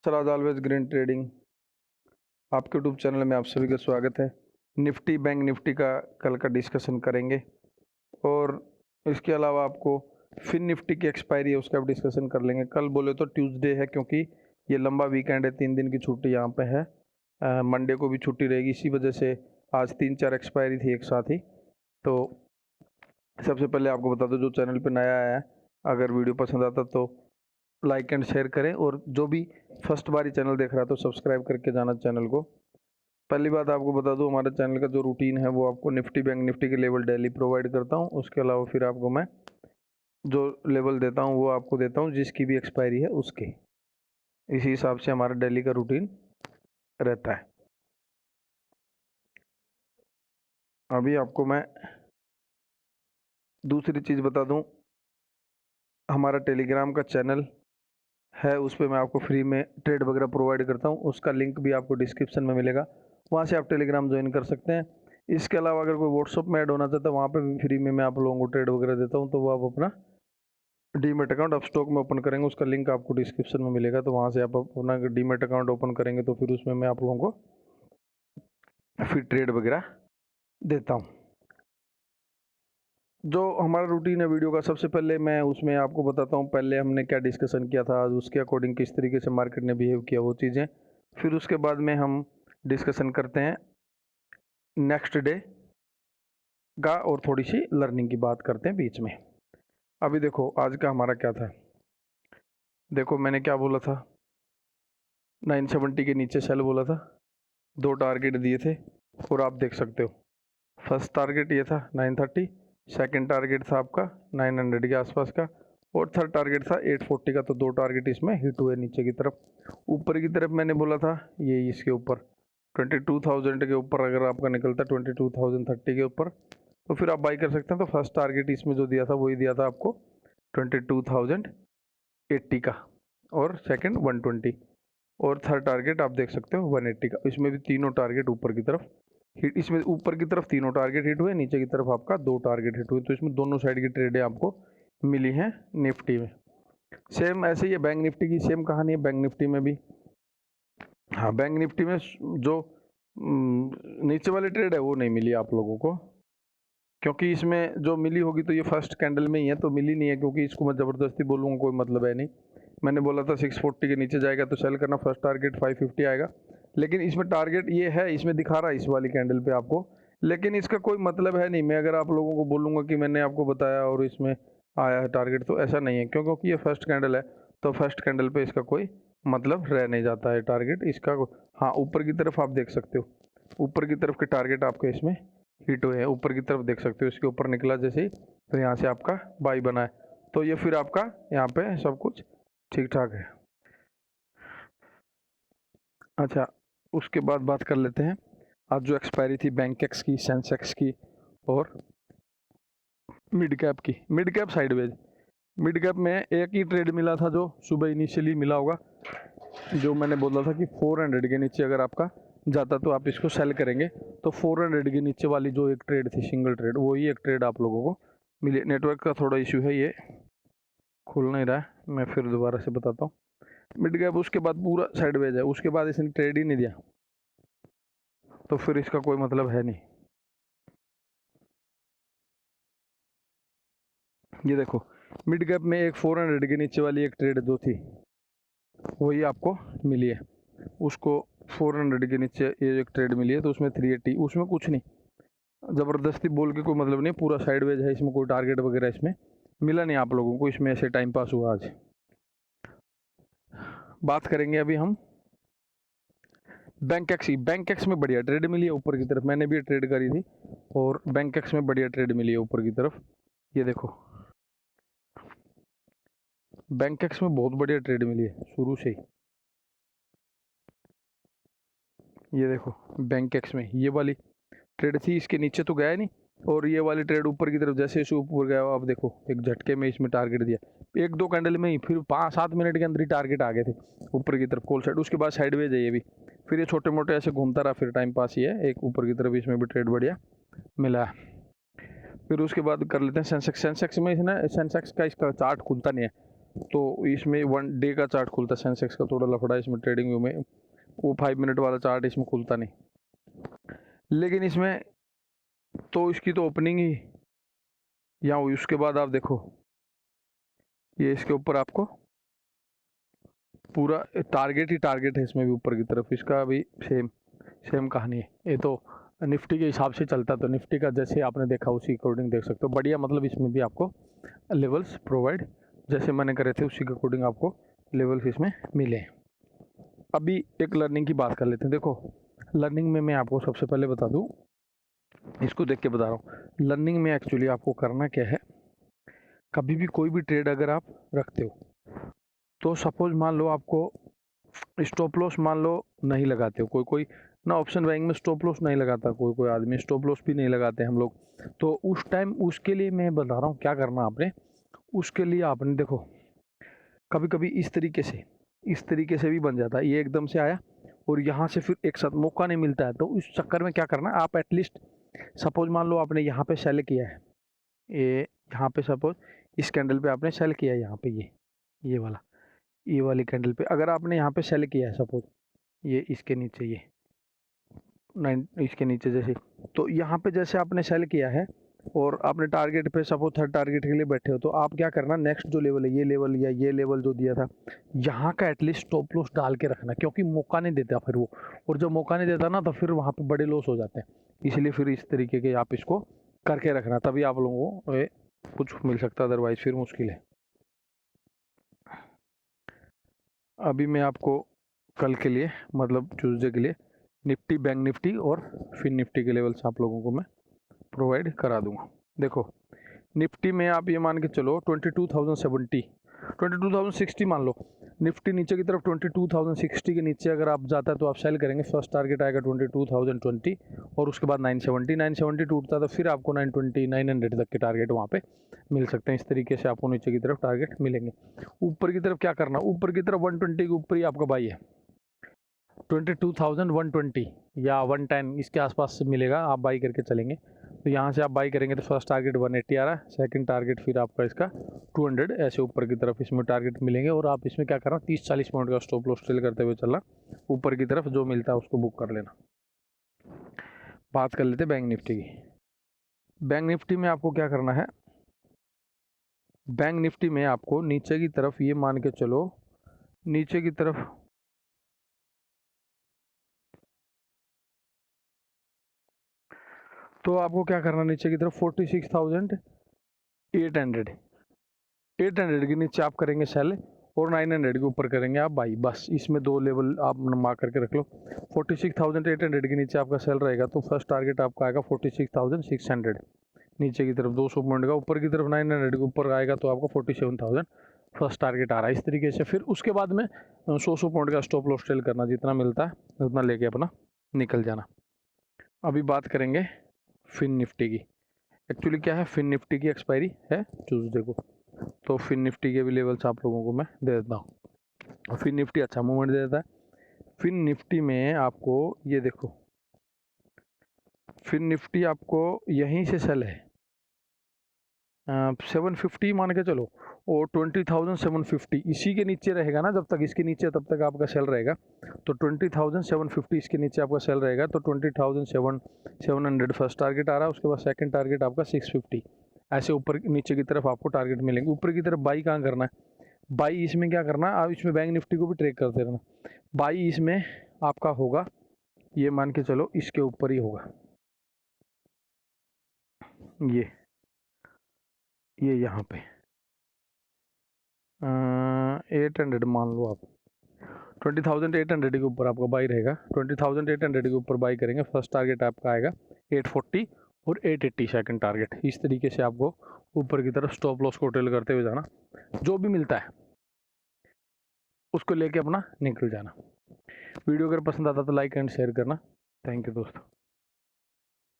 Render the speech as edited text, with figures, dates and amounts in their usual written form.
Sir आज always green trading आपके YouTube channel में आप सभी का स्वागत है। निफ्टी बैंक निफ्टी का कल का डिस्कशन करेंगे और इसके अलावा आपको फिन निफ्टी की एक्सपायरी है उसका भी डिस्कशन कर लेंगे। कल बोले तो ट्यूसडे है क्योंकि ये लंबा वीकेंड है, 3 दिन की छुट्टी यहाँ पे है। मंडे को भी छुट्टी रहेगी, इसी वजह से आज 3-4 एक्सपायरी थी एक साथ ही। तो सबसे पहले आपको बता दो, जो चैनल पर नया आया है, अगर वीडियो पसंद आता तो लाइक एंड शेयर करें, और जो भी फर्स्ट बार ही चैनल देख रहा है तो सब्सक्राइब करके जाना चैनल को। पहली बात आपको बता दूं, हमारे चैनल का जो रूटीन है वो आपको निफ्टी बैंक निफ्टी के लेवल डेली प्रोवाइड करता हूं। उसके अलावा फिर आपको मैं जो लेवल देता हूं वो आपको देता हूं जिसकी भी एक्सपायरी है उसके। इसी हिसाब से हमारा डेली का रूटीन रहता है। अभी आपको मैं दूसरी चीज़ बता दूं, हमारा टेलीग्राम का चैनल है, उस पर मैं आपको फ्री में ट्रेड वगैरह प्रोवाइड करता हूँ। उसका लिंक भी आपको डिस्क्रिप्शन में मिलेगा, वहाँ से आप टेलीग्राम ज्वाइन कर सकते हैं। इसके अलावा अगर कोई व्हाट्सअप में ऐड होना चाहता है, वहाँ पे भी फ्री में मैं आप लोगों को ट्रेड वगैरह देता हूँ। तो वो आप अपना डीमेट अकाउंट आप स्टॉक में ओपन करेंगे, उसका लिंक आपको डिस्क्रिप्शन में मिलेगा। तो वहाँ से आप अपना डीमेट अकाउंट ओपन करेंगे तो फिर उसमें मैं आप लोगों को फिर ट्रेड वगैरह देता हूँ। जो हमारा रूटीन है वीडियो का, सबसे पहले मैं उसमें आपको बताता हूँ पहले हमने क्या डिस्कशन किया था, उसके अकॉर्डिंग किस तरीके से मार्केट ने बिहेव किया वो चीज़ें। फिर उसके बाद में हम डिस्कशन करते हैं नेक्स्ट डे का, और थोड़ी सी लर्निंग की बात करते हैं बीच में। अभी देखो आज का हमारा क्या था। देखो मैंने क्या बोला था, 970 के नीचे सेल बोला था, 2 टारगेट दिए थे और आप देख सकते हो फर्स्ट टारगेट ये था 930, सेकंड टारगेट था आपका 900 के आसपास का, और थर्ड टारगेट था 840 का। तो 2 टारगेट इसमें हिट हुए नीचे की तरफ। ऊपर की तरफ मैंने बोला था ये इसके ऊपर 22,000 के ऊपर अगर आपका निकलता 22,030 के ऊपर तो फिर आप बाई कर सकते हैं। तो फर्स्ट टारगेट इसमें जो दिया था वही दिया था आपको 22,080 का, और सेकंड 120, और थर्ड टारगेट आप देख सकते हो 180 का। इसमें भी तीनों टारगेट ऊपर की तरफ हिट, इसमें ऊपर की तरफ तीनों टारगेट हिट हुए, नीचे की तरफ आपका 2 टारगेट हिट हुए। तो इसमें दोनों साइड की ट्रेडें आपको मिली हैं निफ्टी में। सेम ऐसे ही है बैंक निफ्टी की, सेम कहानी है बैंक निफ्टी में भी। हाँ, बैंक निफ्टी में जो नीचे वाली ट्रेड है वो नहीं मिली आप लोगों को, क्योंकि इसमें जो मिली होगी तो ये फर्स्ट कैंडल में ही है, तो मिली नहीं है। क्योंकि इसको मैं ज़बरदस्ती बोलूँगा कोई मतलब है नहीं। मैंने बोला था 640 के नीचे जाएगा तो सेल करना, फर्स्ट टारगेट 550 आएगा। लेकिन इसमें टारगेट ये है, इसमें दिखा रहा है इस वाली कैंडल पे आपको, लेकिन इसका कोई मतलब है नहीं। मैं अगर आप लोगों को बोलूँगा कि मैंने आपको बताया और इसमें आया है टारगेट, तो ऐसा नहीं है। क्योंकि ये फर्स्ट कैंडल है तो फर्स्ट कैंडल पे इसका कोई मतलब रह नहीं जाता है टारगेट इसका। हाँ, ऊपर की तरफ आप देख सकते हो, ऊपर की तरफ के टारगेट आपके इसमें हिट हुए हैं। ऊपर की तरफ देख सकते हो, इसके ऊपर निकला जैसे ही तो यहाँ से आपका बाई बना है। तो ये फिर आपका यहाँ पे सब कुछ ठीक ठाक है। अच्छा, उसके बाद बात कर लेते हैं आज जो एक्सपायरी थी बैंकेक्स की, सेंसेक्स की और मिड कैप की। Mid cap sideways, mid cap में एक ही ट्रेड मिला था जो सुबह इनिशियली मिला होगा, जो मैंने बोला था कि 400 के नीचे अगर आपका जाता तो आप इसको सेल करेंगे। तो 400 के नीचे वाली जो एक ट्रेड थी, सिंगल ट्रेड, वही एक ट्रेड आप लोगों को मिली। नेटवर्क का थोड़ा इशू है, ये खुल नहीं रहा है, मैं फिर दोबारा से बताता हूँ। मिड गैप उसके बाद पूरा साइडवेज है, उसके बाद इसने ट्रेड ही नहीं दिया तो फिर इसका कोई मतलब है नहीं। ये देखो मिड गैप में एक 400 के नीचे वाली एक ट्रेड जो थी वही आपको मिली है। उसको 400 के नीचे ये एक ट्रेड मिली है, तो उसमें 380, उसमें कुछ नहीं, ज़बरदस्ती बोल के कोई मतलब नहीं, पूरा साइडवेज है, इसमें कोई टारगेट वगैरह इसमें मिला नहीं आप लोगों को, इसमें ऐसे टाइम पास हुआ आज। बात करेंगे अभी हम बैंकेक्स की। बैंकेक्स में बढ़िया ट्रेड मिली है ऊपर की तरफ, मैंने भी ट्रेड करी थी और बैंकेक्स में बढ़िया ट्रेड मिली है ऊपर की तरफ। ये देखो बैंकेक्स में बहुत बढ़िया ट्रेड मिली है शुरू से ही। ये देखो बैंकेक्स में ये वाली ट्रेड थी, इसके नीचे तो गया नहीं, और ये वाली ट्रेड ऊपर की तरफ जैसे इसे ऊपर गया, अब देखो एक झटके में इसमें टारगेट दिया, 1-2 कैंडल में ही, फिर 5-7 मिनट के अंदर ही टारगेट आ गए थे ऊपर की तरफ कॉल साइड। उसके बाद साइडवेज है ये भी, फिर ये छोटे मोटे ऐसे घूमता रहा, फिर टाइम पास ही है। एक ऊपर की तरफ इसमें भी ट्रेड बढ़िया मिला है। फिर उसके बाद कर लेते हैं सेंसेक्स। सेंसेक्स में इसने, सेंसेक्स का इसका चार्ट खुलता नहीं है, तो इसमें 1 डे का चार्ट खुलता है, सेंसेक्स का थोड़ा लफड़ा है इसमें ट्रेडिंग व्यू में, वो 5 मिनट वाला चार्ट इसमें खुलता नहीं। लेकिन इसमें तो इसकी तो ओपनिंग ही यहाँ हुई, उसके बाद आप देखो ये इसके ऊपर आपको पूरा टारगेट ही टारगेट है इसमें भी ऊपर की तरफ, इसका भी सेम कहानी है। ये तो निफ्टी के हिसाब से चलता, तो निफ्टी का जैसे आपने देखा उसी अकॉर्डिंग देख सकते हो। बढ़िया, मतलब इसमें भी आपको लेवल्स प्रोवाइड जैसे मैंने करे थे उसी के अकॉर्डिंग आपको लेवल्स इसमें मिले। अभी एक लर्निंग की बात कर लेते हैं। देखो लर्निंग में मैं आपको सबसे पहले बता दूं, इसको देख के बता रहा हूँ। लर्निंग में एक्चुअली आपको करना क्या है, कभी भी कोई भी ट्रेड अगर आप रखते हो तो सपोज मान लो आपको स्टॉप लॉस मान लो नहीं लगाते हो, कोई ना ऑप्शन बाइंग में स्टॉप लॉस नहीं लगाता, कोई आदमी स्टॉप लॉस भी नहीं लगाते हम लोग। तो उस टाइम उसके लिए मैं बता रहा हूँ क्या करना आपने। उसके लिए आपने देखो कभी कभी इस तरीके से भी बन जाता है, ये एकदम से आया और यहाँ से फिर एक साथ मौका नहीं मिलता है। तो उस चक्कर में क्या करना, आप एटलीस्ट सपोज मान लो आपने यहाँ पे सेल किया है, ये यहाँ पे सपोज इस कैंडल पे आपने सेल किया है, यहाँ पे ये वाली कैंडल पे अगर आपने यहाँ पे सेल किया है सपोज ये इसके नीचे, ये 9 इसके नीचे जैसे, तो यहाँ पे जैसे आपने सेल किया है और आपने टारगेट पे सपोज थर्ड टारगेट के लिए बैठे हो, तो आप क्या करना, नेक्स्ट जो लेवल है ये लेवल या ये लेवल जो दिया था यहाँ का एटलीस्ट स्टॉप लॉस डाल के रखना, क्योंकि मौका नहीं देता फिर वो, और जब मौका नहीं देता ना तो फिर वहाँ पे बड़े लॉस हो जाते हैं। इसलिए फिर इस तरीके के आप इसको करके रखना, तभी आप लोगों को कुछ मिल सकता है, अदरवाइज फिर मुश्किल है। अभी मैं आपको कल के लिए मतलब ट्यूसडे के लिए निफ्टी, बैंक निफ्टी और फिन निफ्टी के लेवल्स आप लोगों को मैं प्रोवाइड करा दूंगा। देखो निफ्टी में आप ये मान के चलो 22,070 22,060 मान लो, निफ्टी नीचे की तरफ 22,060 के नीचे अगर आप जाता है तो आप सेल करेंगे, फर्स्ट टारगेट आएगा 22,020 और उसके बाद 970 टूटता है तो फिर आपको 920 900 तक के टारगेट वहाँ पे मिल सकते हैं। इस तरीके से आपको नीचे की तरफ टारगेट मिलेंगे। ऊपर की तरफ क्या करना, ऊपर की तरफ 120 के ऊपर ही आपका बाई है, 22,120 या 110 इसके आसपास मिलेगा, आप बाई करके चलेंगे। तो यहाँ से आप बाई करेंगे तो फर्स्ट टारगेट 180 आ रहा है, सेकंड टारगेट फिर आपका इसका 200, ऐसे ऊपर की तरफ इसमें टारगेट मिलेंगे। और आप इसमें क्या करना, 30-40 पॉइंट का स्टॉप लॉस सेल करते हुए चलना, ऊपर की तरफ जो मिलता है उसको बुक कर लेना। बात कर लेते बैंक निफ्टी की। बैंक निफ्टी में आपको क्या करना है, बैंक निफ्टी में आपको नीचे की तरफ ये मान के चलो, नीचे की तरफ तो आपको क्या करना, नीचे की तरफ 46,800 के नीचे आप करेंगे सेल और 900 के ऊपर करेंगे आप बाई, बस इसमें दो लेवल आप मार्क करके रख लो। 46,800 के नीचे आपका सेल रहेगा तो फर्स्ट टारगेट आपका आएगा 46,600 नीचे की तरफ 200 पॉइंट का, ऊपर की तरफ 900 के ऊपर आएगा तो आपका 47,000 फर्स्ट टारगेट आ रहा है। इस तरीके से फिर उसके बाद में 100 पॉइंट का स्टॉप लॉस सेल करना, जितना मिलता है उतना लेके अपना निकल जाना। अभी बात करेंगे फिन निफ्टी की। एक्चुअली क्या है, फिन निफ्टी की एक्सपायरी है ट्यूसडे को, तो फिन निफ्टी के भी लेवल्स आप लोगों को मैं दे देता हूँ। और फिन निफ्टी अच्छा मूवमेंट दे देता है। फिन निफ्टी में आपको ये देखो, फिन निफ्टी आपको यहीं से सेल है 750 मान के चलो, और 20,750 इसी के नीचे रहेगा ना, जब तक इसके नीचे तब तक आपका सेल रहेगा। तो 20,750 इसके नीचे आपका सेल रहेगा, तो 20,700 फर्स्ट टारगेट आ रहा है, उसके बाद सेकंड टारगेट आपका 650, ऐसे ऊपर नीचे की तरफ आपको टारगेट मिलेंगे। ऊपर की तरफ बाई कहाँ करना है, बाई इसमें क्या करना है, आप इसमें बैंक निफ्टी को भी ट्रेक करते रहना। बाई इसमें आपका होगा, ये मान के चलो इसके ऊपर ही होगा, ये यहाँ पे 800 मान लो आप, 20,800 के ऊपर आपका बाई रहेगा। 20,800 के ऊपर बाई करेंगे, फर्स्ट टारगेट आपका आएगा 840 और 880 सेकंड टारगेट। इस तरीके से आपको ऊपर की तरफ स्टॉप लॉस को टेल करते हुए जाना, जो भी मिलता है उसको लेके अपना निकल जाना। वीडियो अगर पसंद आता तो लाइक एंड शेयर करना। थैंक यू दोस्तों।